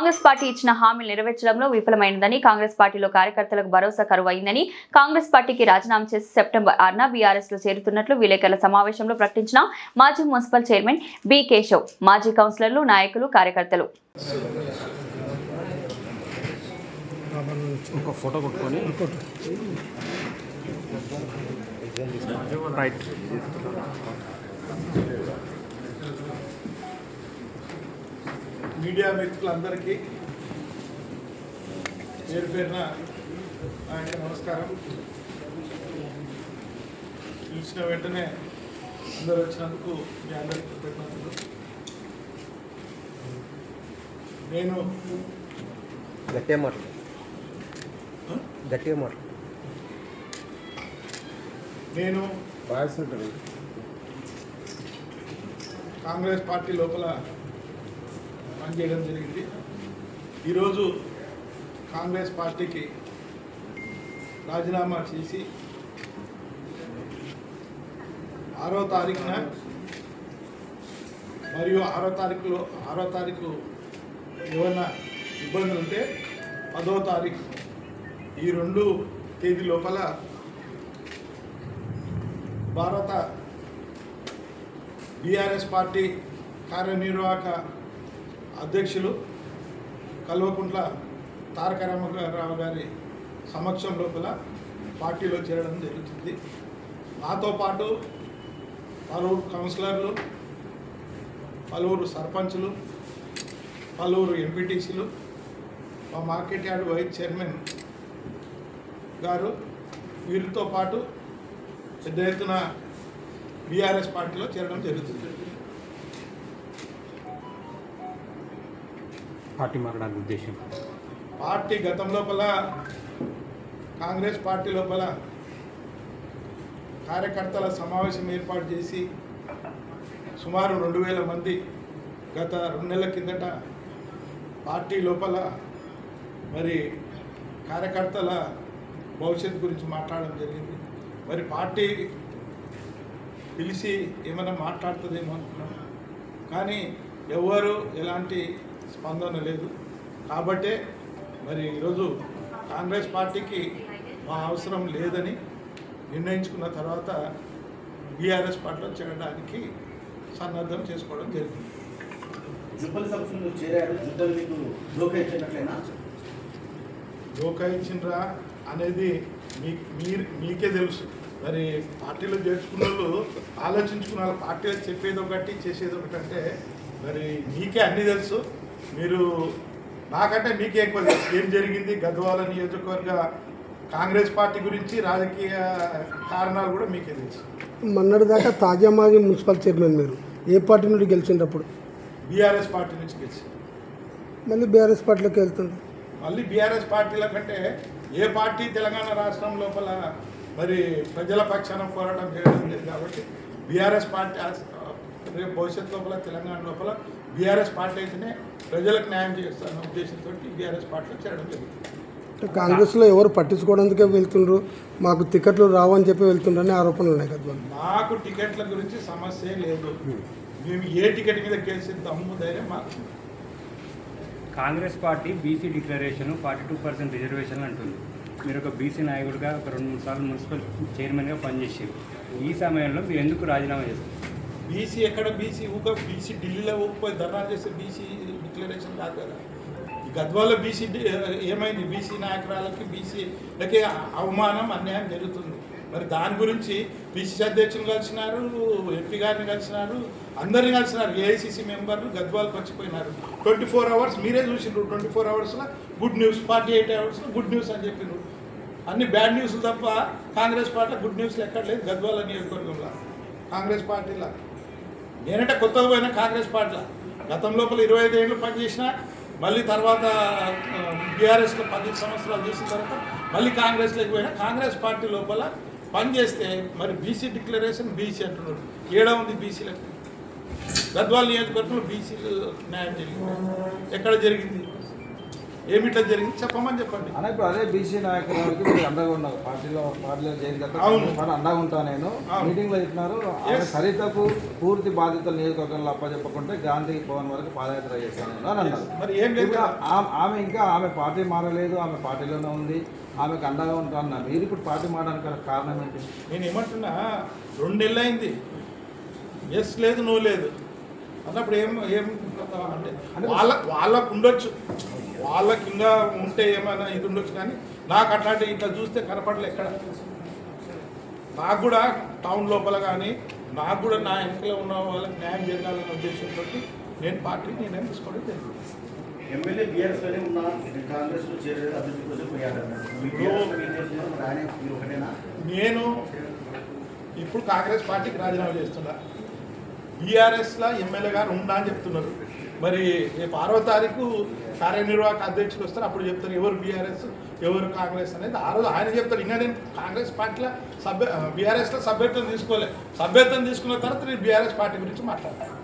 Congress party ఇచ్చిన హామీలు నెరవేర్చడంలో విఫలమైందని, కాంగ్రెస్ పార్టీలో కార్యకర్తలకు భరోసా కరువైందని, కాంగ్రెస్ పార్టీకి రాజీనామా చేసి సెప్టెంబర్ 6న బీఆర్ఎస్ లో చేరుతున్నట్లు విలేకరుల సమావేశంలో ప్రకటించిన మాజీ మున్సిపల్ చైర్మన్ బి కేశవ్, మాజీ కౌన్సిలర్లు, నాయకులు, కార్యకర్తలు. మీడియా మిత్రులందరికీ పేరు పేరున నమస్కారం. పిలిచిన వెంటనే అందరూ వచ్చినందుకు మీ అందరికీ కృతజ్ఞతలు. నేను కాంగ్రెస్ పార్టీ లోపల పనిచేయడం జరిగింది. ఈరోజు కాంగ్రెస్ పార్టీకి రాజీనామా చేసి 6వ తారీఖున మరియు 6వ తారీఖు ఏమన్నా ఇబ్బందులు ఉంటే 10వ తారీఖు ఈ 2 తేదీ లోపల భారత బీఆర్ఎస్ పార్టీ కార్యనిర్వాహక అధ్యక్షులు కల్వకుంట్ల తారక రామారావు గారి సమక్షం లోపల పార్టీలో చేరడం జరుగుతుంది. నాతో పాటు పలువురు కౌన్సిలర్లు, పలువురు సర్పంచులు, పలువురు ఎంపీటీసీలు, మా మార్కెట్ యార్డ్ వైస్ చైర్మన్ గారు, వీరితో పాటు పెద్ద ఎత్తున బీఆర్ఎస్ పార్టీలో చేరడం జరుగుతుంది. పార్టీ మారడానికి ఉద్దేశం, పార్టీ గతం లోపల కాంగ్రెస్ పార్టీ లోపల కార్యకర్తల సమావేశం ఏర్పాటు చేసి సుమారు 2000 మంది గత 2 నెలల కిందట పార్టీ లోపల మరి కార్యకర్తల భవిష్యత్తు గురించి మాట్లాడడం జరిగింది. మరి పార్టీ పిలిచి ఏమైనా మాట్లాడుతుందేమో అనుకున్నాం, కానీ ఎవరు ఎలాంటి స్పందన లేదు. కాబట్టే మరి ఈరోజు కాంగ్రెస్ పార్టీకి మా అవసరం లేదని నిర్ణయించుకున్న తర్వాత బీఆర్ఎస్ పార్టీలో చేరడానికి సన్నద్ధం చేసుకోవడం జరిగింది. దోకాయించినరా అనేది మీకే తెలుసు. మరి పార్టీలో చేర్చుకున్న వాళ్ళు ఆలోచించుకున్న వాళ్ళు పార్టీలో చెప్పేది ఒకటి చేసేది ఒకటి అంటే మరి మీకే అన్నీ తెలుసు. మీరు నాకంటే మీకే ఎక్కువ తెలుసు ఏం జరిగింది. గద్వాల నియోజకవర్గ కాంగ్రెస్ పార్టీ గురించి రాజకీయ కారణాలు కూడా మీకే తెలుసు. మొన్నటిదాకా తాజా మాజీ మున్సిపల్ చైర్మన్ మీరు ఏ పార్టీ నుండి గెలిచినప్పుడు? బీఆర్ఎస్ పార్టీ నుంచి గెలిచి మళ్ళీ బీఆర్ఎస్ పార్టీలోకి వెళ్తుంది. మళ్ళీ బీఆర్ఎస్ పార్టీల కంటే ఏ పార్టీ తెలంగాణ రాష్ట్రం లోపల మరి ప్రజల పక్షాన పోరాటం చేయడం లేదు. కాబట్టి బీఆర్ఎస్ పార్టీ రేపు భవిష్యత్తు లోపల తెలంగాణ లోపల బీఆర్ఎస్ పార్టీ అయితేనే ప్రజలకు న్యాయం చేస్తున్న ఉద్దేశంతో బీఆర్ఎస్ పార్టీలో చేరడం జరుగుతుంది. కాంగ్రెస్లో ఎవరు పట్టించుకోవడానికే వెళ్తుండ్రు, మాకు టికెట్లు రావని చెప్పి వెళ్తుండ్రని ఆరోపణలు ఉన్నాయి కదా. నాకు టికెట్ల గురించి సమస్య లేదు. మేము ఏ టికెట్ మీద గెలిచిన దమ్ము ధైర్యం మాకు. Congress party BC declaration 42% reservation అంటుంది. మీరు ఒక బీసీ నాయకుడిగా ఒక 2-3 సార్లు మున్సిపల్ చైర్మన్గా పనిచేసారు. ఈ సమయంలో మీరు ఎందుకు రాజీనామా చేస్తారు? బీసీ ఎక్కడ బీసీ బీసీ ఢిల్లీలో ఊపిపోయి ధర్నా చేస్తే బీసీ డిక్లరేషన్ కాదు కదా. ఈ గద్వాల బీసీ ఏమైంది? బీసీ నాయకురాలకి బీసీలకి అవమానం, అన్యాయం జరుగుతుంది. మరి దాని గురించి పిసిసి అధ్యక్షులు కలిసినారు, ఎంపీ గారిని కలిసినారు, అందరిని కలిసినారు. ఏఐసిసి మెంబర్లు గద్వాలకు వచ్చిపోయినారు. 24 అవర్స్ మీరే చూసిండ్రు. 24 అవర్స్లో గుడ్ న్యూస్, 48 అవర్స్లో గుడ్ న్యూస్ అని చెప్పిండ్రు. అన్ని బ్యాడ్ న్యూస్లు తప్ప కాంగ్రెస్ పార్టీలో గుడ్ న్యూస్లు ఎక్కడ లేదు. గద్వాల నియోజకవర్గంలో కాంగ్రెస్ పార్టీలో నేనంటే కొత్తగా పోయినా కాంగ్రెస్ పార్టీలో గతం లోపల 25 ఏళ్ళు పనిచేసిన, మళ్ళీ తర్వాత బీఆర్ఎస్లో 10 సంవత్సరాలు చేసిన తర్వాత మళ్ళీ కాంగ్రెస్లోకి పోయినా. కాంగ్రెస్ పార్టీ లోపల పనిచేస్తే మరి బీసీ డిక్లరేషన్ బీసీ అంటున్నారు. ఏడా ఉంది బీసీలకు? గద్వాల నియోజకవర్గంలో బీసీలు న్యాయం జరిగింది? ఎక్కడ జరిగింది? ఏమి ఇట్లా జరిగింది చెప్పమని చెప్పండి. అన్న ఇప్పుడు అదే బీసీ నాయకులకి మీరు అండగా ఉన్నారు, పార్టీలో చేరిన తర్వాత అండగా ఉంటా నేను మీటింగ్లో చెప్పినారు. సరితకు పూర్తి బాధ్యతలు నియోజకవర్గంలో అప్పచెప్పకుంటే గాంధీ భవన్ వరకు పాదయాత్ర చేస్తాను అని అన్నారు. మరి ఏం లేదు, ఆమె పార్టీ మారలేదు, ఆమె పార్టీలోనే ఉంది, ఆమెకు అండగా ఉంటాను. మీరు ఇప్పుడు పార్టీ మారడానికి కారణం ఏంటి? నేను ఏమంటున్నా 2 నెలలు అయింది, ఎస్ లేదు నో లేదు అన్నప్పుడు ఏం అంటే వాళ్ళకు ఉండొచ్చు, వాళ్ళకి ఇంకా ఉంటే ఏమైనా ఇది ఉండొచ్చు, కానీ నాకు అట్లాంటి ఇట్లా చూస్తే కనపడలే ఎక్కడ. నాకు కూడా టౌన్ లోపల కానీ నాకు కూడా నా వెనకలో ఉన్న వాళ్ళకి న్యాయం జరగాలనే ఉద్దేశంతో నేను పార్టీ నేనేం తీసుకోవడం జరిగింది. ఎమ్మెల్యే బీఆర్ఎస్లోనే ఉన్న కాంగ్రెస్లో చేరేది అభివృద్ధి కోసం నేను ఇప్పుడు కాంగ్రెస్ పార్టీకి రాజీనామా చేస్తున్నా. బీఆర్ఎస్లో ఎమ్మెల్యే గారు ఉందా అని చెప్తున్నారు. మరి రేపు 6వ తారీఖు కార్యనిర్వాహక అధ్యక్షులు వస్తారు, అప్పుడు చెప్తారు ఎవరు బీఆర్ఎస్ ఎవరు కాంగ్రెస్ అనేది. ఆ రోజు ఆయన చెప్తాడు. ఇంకా నేను కాంగ్రెస్ పార్టీలో బీఆర్ఎస్లో సభ్యత్వం తీసుకోలే. సభ్యత్వం తీసుకున్న తర్వాత నేను బీఆర్ఎస్ పార్టీ గురించి మాట్లాడతాను.